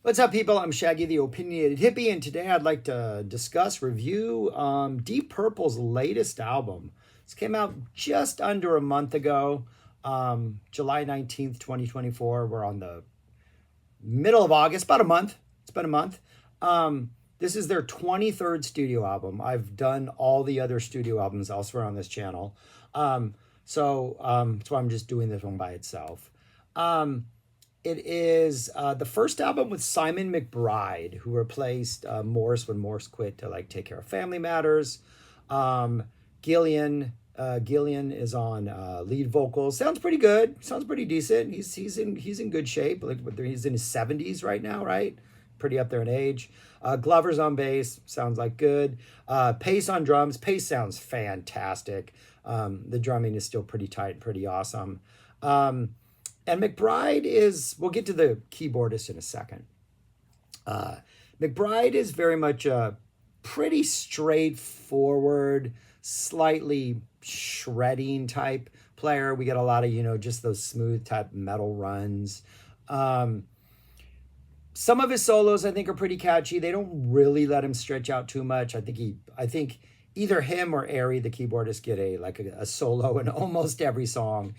What's up, people? I'm Shaggy, the Opinionated Hippie, and today I'd like to review Deep Purple's latest album. This came out just under a month ago, July 19th, 2024. We're on the middle of August, about a month. It's been a month. This is their 23rd studio album. I've done all the other studio albums elsewhere on this channel. That's why I'm just doing this one by itself. It is the first album with Simon McBride, who replaced Morse when Morse quit to take care of family matters. Gillian is on lead vocals. Sounds pretty good. Sounds pretty decent. He's in good shape. He's in his 70s right now, right? Pretty up there in age. Glover's on bass. Sounds like good. Pace on drums. Pace sounds fantastic. The drumming is still pretty tight, pretty awesome. And McBride is, we'll get to the keyboardist in a second. McBride is very much a pretty straightforward, slightly shredding type player. We get a lot of, just those smooth type metal runs. Some of his solos, I think, are pretty catchy. They don't really let him stretch out too much. I think either him or Ari, the keyboardist, get a solo in almost every song.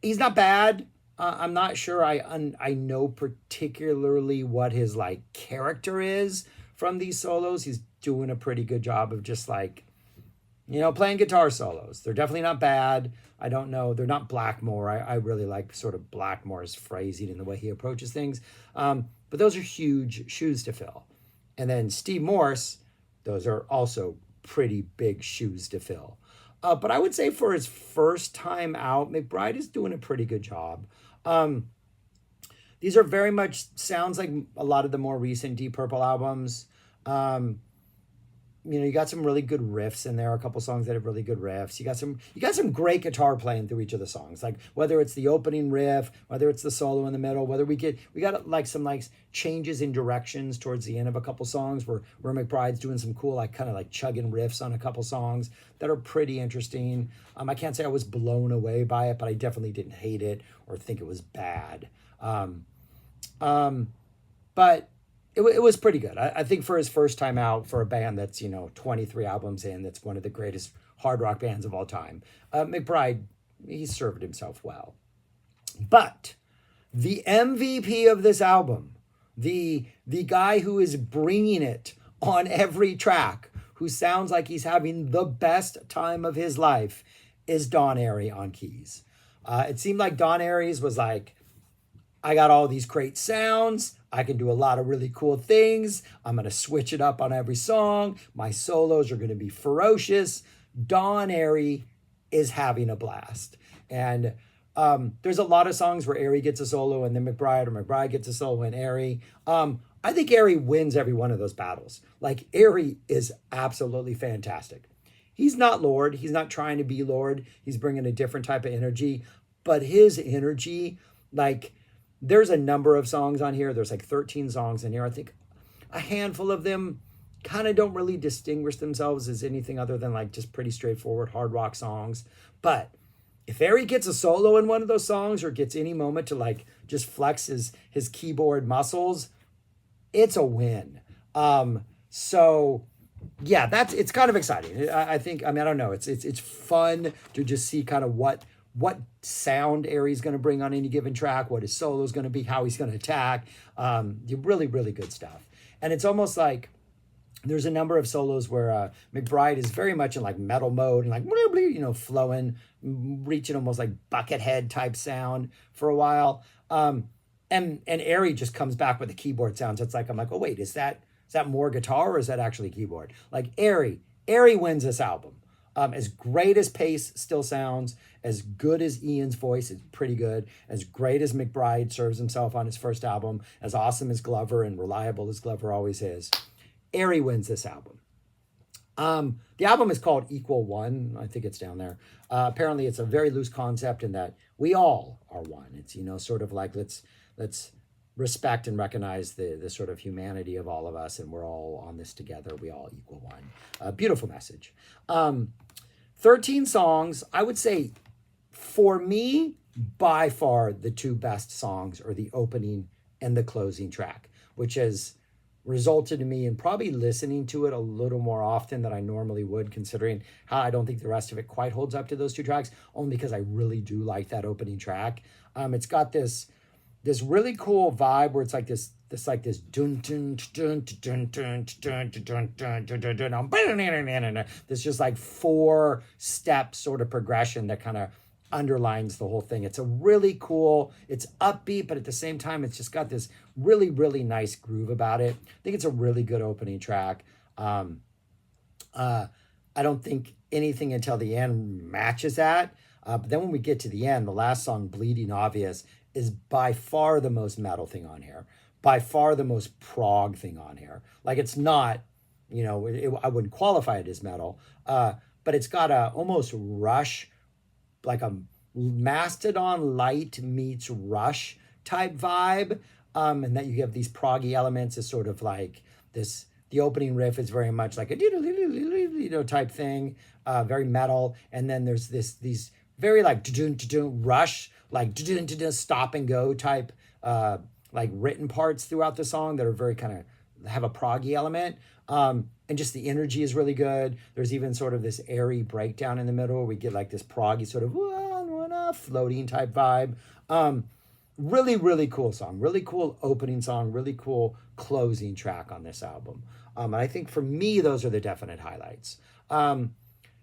He's not bad. I'm not sure I know particularly what his character is from these solos. He's doing a pretty good job of just playing guitar solos. They're definitely not bad. I don't know. They're not Blackmore. I really like sort of Blackmore's phrasing and the way he approaches things. But those are huge shoes to fill. And then Steve Morse, those are also pretty big shoes to fill. But I would say for his first time out, McBride is doing a pretty good job. These are very much sounds like a lot of the more recent Deep Purple albums. You got some really good riffs in there. A couple songs that have really good riffs. You got some great guitar playing through each of the songs. Like whether it's the opening riff, whether it's the solo in the middle, whether we got some changes in directions towards the end of a couple songs where McBride's doing some cool kind of chugging riffs on a couple songs that are pretty interesting. I can't say I was blown away by it, but I definitely didn't hate it or think it was bad. But it was pretty good. I think for his first time out, for a band that's 23 albums in, that's one of the greatest hard rock bands of all time, McBride, he served himself well. But the MVP of this album, the guy who is bringing it on every track, who sounds like he's having the best time of his life, is Don Airey on keys. It seemed like Don Airey's was I got all these great sounds. I can do a lot of really cool things. I'm going to switch it up on every song. My solos are going to be ferocious. Don Airey is having a blast. And there's a lot of songs where Airey gets a solo and then McBride, or McBride gets a solo and Airey. I think Airey wins every one of those battles. Airey is absolutely fantastic. He's not Lord. He's not trying to be Lord. He's bringing a different type of energy. But his energy, there's a number of songs on here. There's 13 songs in here. I think a handful of them kind of don't really distinguish themselves as anything other than just pretty straightforward hard rock songs. But if Airey gets a solo in one of those songs or gets any moment to just flex his keyboard muscles, it's a win. So yeah, it's kind of exciting. I don't know. It's fun to just see kind of what sound Airey's going to bring on any given track, what his solo is going to be, how he's going to attack. Really, really good stuff. And it's almost there's a number of solos where McBride is very much in metal mode and flowing, reaching almost Buckethead type sound for a while. And Airey just comes back with the keyboard sounds. It's I'm oh wait, is that more guitar or is that actually keyboard? Airey wins this album. As great as Pace still sounds, as good as Ian's voice is pretty good, as great as McBride serves himself on his first album, as awesome as Glover and reliable as Glover always is, Airey wins this album. The album is called Equal One. I think it's down there. Apparently it's a very loose concept in that we all are one. It's, sort of let's respect and recognize the sort of humanity of all of us, and we're all on this together. We all equal one. Beautiful message. 13 songs. I would say, for me, by far the two best songs are the opening and the closing track, which has resulted in me in probably listening to it a little more often than I normally would, considering how I don't think the rest of it quite holds up to those two tracks, only because I really do like that opening track. It's got this really cool vibe where it's like this dun dun dun dun dun dun dun dun dun dun. This just like 4-step sort of progression that kind of underlines the whole thing. It's a really cool, it's upbeat, but at the same time, it's just got this really, really nice groove about it. I think it's a really good opening track. I don't think anything until the end matches that. But then when we get to the end, the last song, Bleeding Obvious, is by far the most metal thing on here, by far the most prog thing on here. Like it's not, I wouldn't qualify it as metal, but it's got a almost Rush, like a Mastodon light meets Rush type vibe, and that you have these proggy elements is sort of like this. The opening riff is very much like a type thing, very metal, and then there's these very like Rush, like stop and go type like written parts throughout the song that are very kind of have a proggy element. And just the energy is really good. There's even sort of this airy breakdown in the middle where we get like this proggy sort of floating type vibe. Really, really cool song. Really cool opening song. Really cool closing track on this album. And I think for me, those are the definite highlights.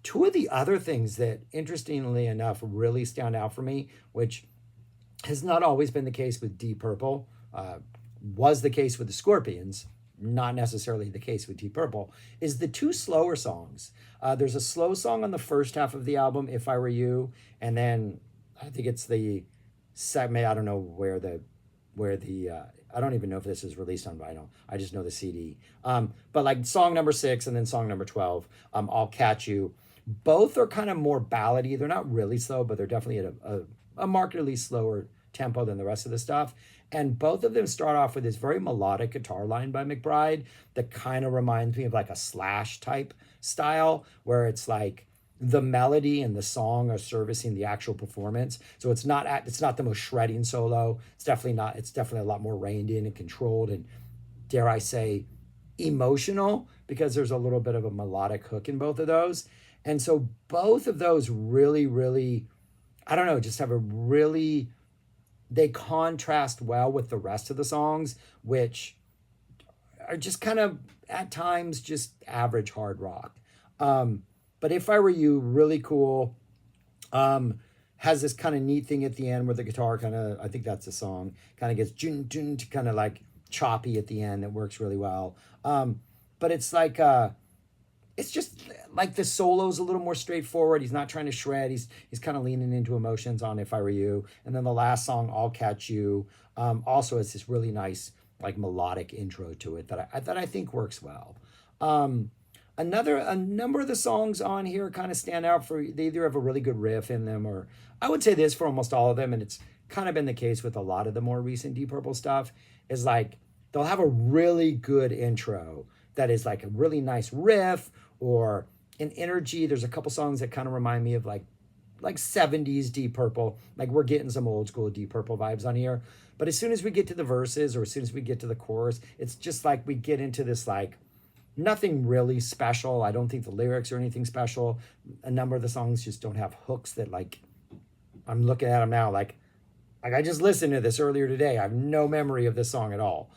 Two of the other things that, interestingly enough, really stand out for me, which has not always been the case with Deep Purple, was the case with the Scorpions, not necessarily the case with Deep Purple, is the two slower songs. There's a slow song on the first half of the album, If I Were You, and then I think it's the segment, I don't know where the I don't even know if this is released on vinyl. I just know the CD. But like song number 6 and then song number 12, I'll Catch You. Both are kind of more ballady. They're not really slow, but they're definitely at a markedly slower tempo than the rest of the stuff. And both of them start off with this very melodic guitar line by McBride that kind of reminds me of like a Slash type style, where it's like the melody and the song are servicing the actual performance. So it's not the most shredding solo. It's definitely a lot more reined in and controlled and, dare I say, emotional, because there's a little bit of a melodic hook in both of those. And so both of those really, really, I don't know, just have they contrast well with the rest of the songs, which are just kind of at times just average hard rock. But If I Were You, really cool. Has this kind of neat thing at the end where the guitar kind of, I think that's the song, kind of gets to kind of like choppy at the end. That works really well. But it's like, it's just like the solo's a little more straightforward. He's not trying to shred. He's kind of leaning into emotions on If I Were You. And then the last song, I'll Catch You, also has this really nice like melodic intro to it that I think works well. A number of the songs on here kind of stand out for, they either have a really good riff in them, or I would say this for almost all of them, and it's kind of been the case with a lot of the more recent Deep Purple stuff, is like they'll have a really good intro that is like a really nice riff or an energy. There's a couple songs that kind of remind me of like 70s Deep Purple. Like we're getting some old school Deep Purple vibes on here. But as soon as we get to the verses or as soon as we get to the chorus, it's just like we get into this like nothing really special. I don't think the lyrics are anything special. A number of the songs just don't have hooks that like, I'm looking at them now like I just listened to this earlier today. I have no memory of this song at all.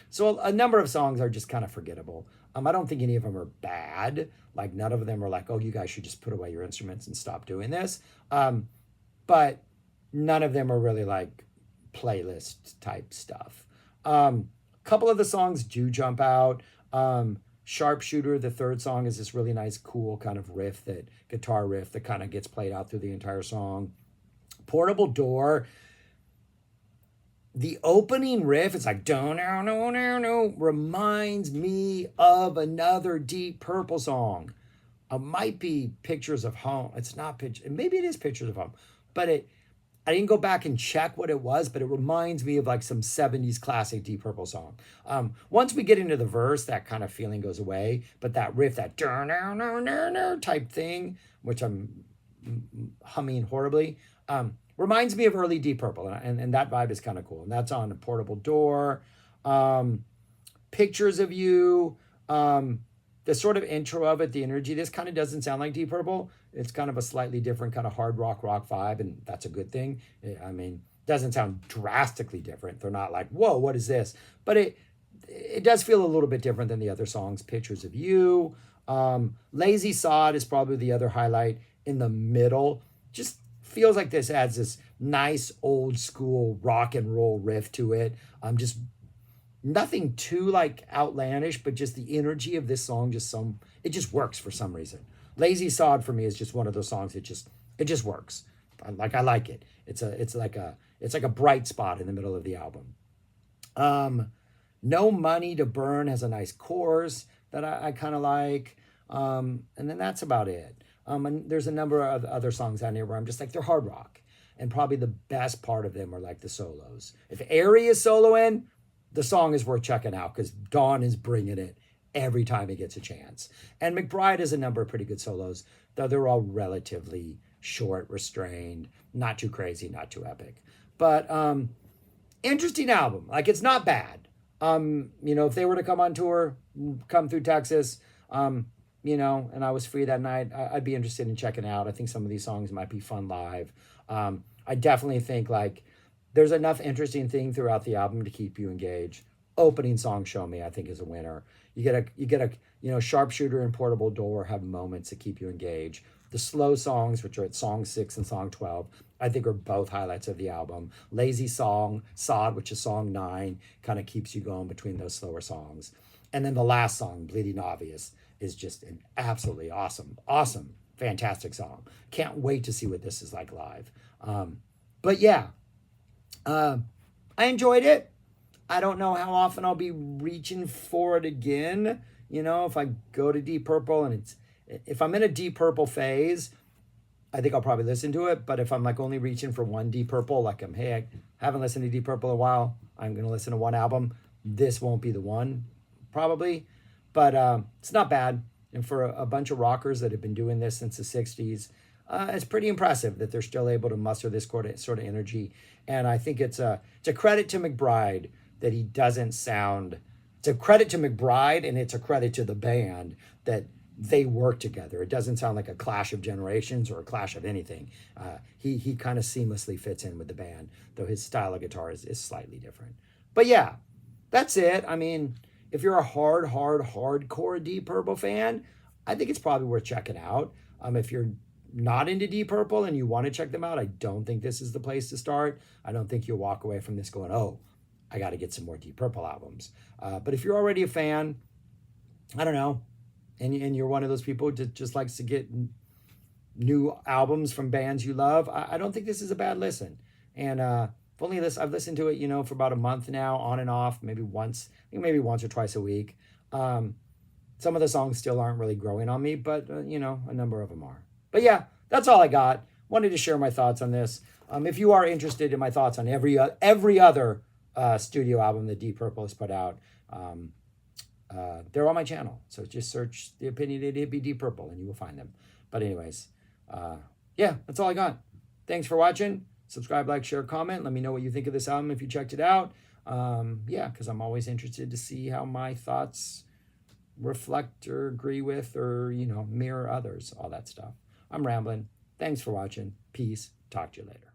So a number of songs are just kind of forgettable. I don't think any of them are bad. Like none of them are like, oh, you guys should just put away your instruments and stop doing this. But none of them are really like playlist type stuff. Couple of the songs do jump out. Sharpshooter, the third song, is this really nice, cool kind of guitar riff that kind of gets played out through the entire song. Portable Door, the opening riff, it's like don't no, reminds me of another Deep Purple song. It might be Pictures of Home. It's not maybe it is Pictures of Home, but I didn't go back and check what it was, but it reminds me of like some 70s classic Deep Purple song. Once we get into the verse, that kind of feeling goes away, but that riff, that type thing, which I'm humming horribly, reminds me of early Deep Purple, and that vibe is kind of cool. And that's on A Portable Door. Um, Pictures of You. The sort of intro of it, the energy, this kind of doesn't sound like Deep Purple. It's kind of a slightly different kind of hard rock vibe, and that's a good thing. I mean, doesn't sound drastically different. They're not like, whoa, what is this? But it does feel a little bit different than the other songs. Pictures of You. Lazy Sod is probably the other highlight in the middle. Just feels like this adds this nice old school rock and roll riff to it. Just nothing too like outlandish, but just the energy of this song, it just works for some reason. Lazy Sod for me is just one of those songs that it just works. I like it. It's like a bright spot in the middle of the album. No Money to Burn has a nice chorus that I kind of like. And then that's about it. And there's a number of other songs on here where I'm just like, they're hard rock. And probably the best part of them are like the solos. If Airy is soloing, the song is worth checking out because Dawn is bringing it every time he gets a chance. And McBride has a number of pretty good solos, though they're all relatively short, restrained, not too crazy, not too epic. But interesting album. Like, it's not bad. If they were to come on tour, come through Texas, and I was free that night, I'd be interested in checking out. I think some of these songs might be fun live. I definitely think like there's enough interesting thing throughout the album to keep you engaged. Opening song, Show Me, I think is a winner. You get a Sharpshooter and Portable Door have moments that keep you engaged. The slow songs, which are at song 6 and song 12, I think are both highlights of the album. Lazy Sod, which is song 9, kind of keeps you going between those slower songs. And then the last song, Bleeding Obvious, is just an absolutely awesome, fantastic song. Can't wait to see what this is like live. But yeah, I enjoyed it. I don't know how often I'll be reaching for it again. If I go to Deep Purple and if I'm in a Deep Purple phase, I think I'll probably listen to it. But if I'm like only reaching for one Deep Purple, like I haven't listened to Deep Purple in a while, I'm going to listen to one album. This won't be the one, probably. But it's not bad. And for a bunch of rockers that have been doing this since the 60s, it's pretty impressive that they're still able to muster this sort of energy. And I think it's a credit to McBride that he doesn't sound... It's a credit to McBride, and it's a credit to the band that they work together. It doesn't sound like a clash of generations or a clash of anything. He kind of seamlessly fits in with the band, though his style of guitar is slightly different. But yeah, that's it. I mean, if you're a hardcore Deep Purple fan, I think it's probably worth checking out. If you're not into Deep Purple and you want to check them out, I don't think this is the place to start. I don't think you'll walk away from this going, oh, I got to get some more Deep Purple albums. But if you're already a fan, I don't know, and you're one of those people that just likes to get new albums from bands you love, I don't think this is a bad listen. And I've listened to it, for about a month now, on and off, maybe once or twice a week. Some of the songs still aren't really growing on me, but a number of them are. But yeah, that's all I got. Wanted to share my thoughts on this. If you are interested in my thoughts on every other studio album that Deep Purple has put out, they're on my channel. So just search The Opinionated Hippie Deep Purple and you will find them. But anyways, yeah, that's all I got. Thanks for watching. Subscribe, like, share, comment. Let me know what you think of this album if you checked it out. Yeah, because I'm always interested to see how my thoughts reflect or agree with or, mirror others, all that stuff. I'm rambling. Thanks for watching. Peace. Talk to you later.